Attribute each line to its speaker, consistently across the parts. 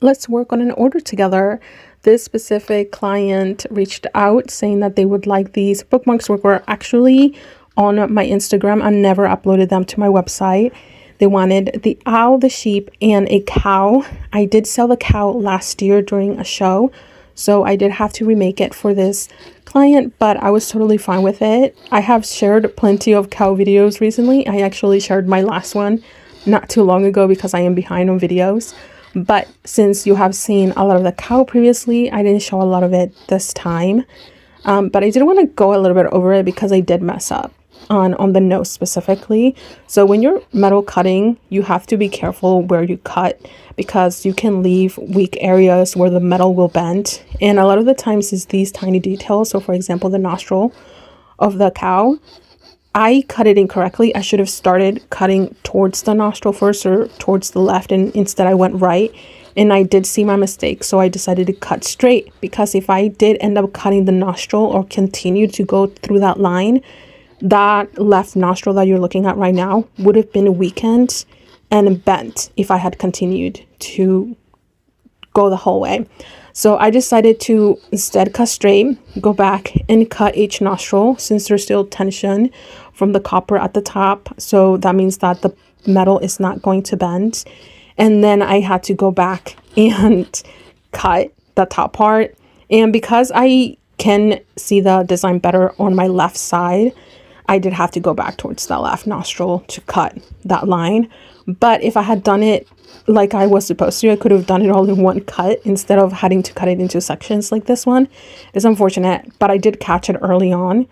Speaker 1: let's work on an order together. This specific client reached out saying that they would like these bookmarks, which were actually on my Instagram. I never uploaded them to my website. They wanted the owl, the sheep, and a cow. I did sell the cow last year during a show, so I did have to remake it for this client, but I was totally fine with it. I have shared plenty of cow videos recently. I actually shared my last one not too long ago because I am behind on videos. But since you have seen a lot of the cow previously, I didn't show a lot of it this time. But I did want to go a little bit over it because I did mess up on the nose specifically. So when you're metal cutting, you have to be careful where you cut because you can leave weak areas where the metal will bend. And a lot of the times it's these tiny details. So for example, the nostril of the cow, I cut it incorrectly. I should have started cutting towards the nostril first or towards the left, and instead I went right, and I did see my mistake. So I decided to cut straight, because if I did end up cutting the nostril or continue to go through that line, that left nostril that you're looking at right now would have been weakened and bent if I had continued to go the whole way. So I decided to instead cut straight, go back and cut each nostril since there's still tension from the copper at the top. So that means that the metal is not going to bend. And then I had to go back and cut the top part. And because I can see the design better on my left side, I did have to go back towards the left nostril to cut that line. But if I had done it like I was supposed to, I could have done it all in one cut instead of having to cut it into sections like this one. It's unfortunate, but I did catch it early on.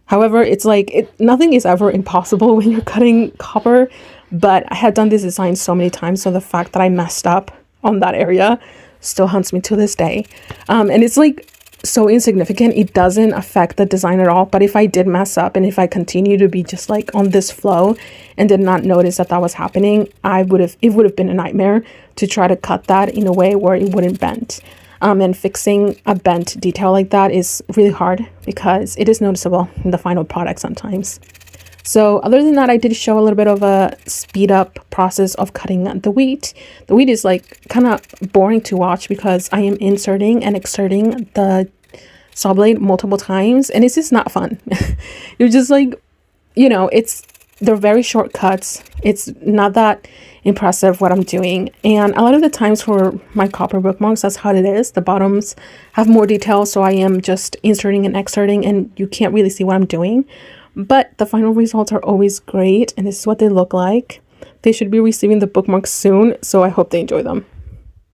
Speaker 1: However, it's like nothing is ever impossible when you're cutting copper, but I had done this design so many times, so the fact that I messed up on that area still haunts me to this day. And it's like so insignificant, it doesn't affect the design at all. But if I did mess up and if I continue to be just like on this flow and did not notice that that was happening, it would have been a nightmare to try to cut that in a way where it wouldn't bend. And fixing a bent detail like that is really hard because it is noticeable in the final product sometimes. So other than that, I did show a little bit of a speed up process of cutting the wheat. The wheat is like kind of boring to watch because I am inserting and exerting the saw blade multiple times, and it's just not fun. You're just like, they're very short cuts. It's not that impressive what I'm doing. And a lot of the times for my copper bookmarks, that's how it is. The bottoms have more detail, so I am just inserting and exerting, and you can't really see what I'm doing. But the final results are always great, and this is what they look like. They should be receiving the bookmarks soon, so I hope they enjoy them.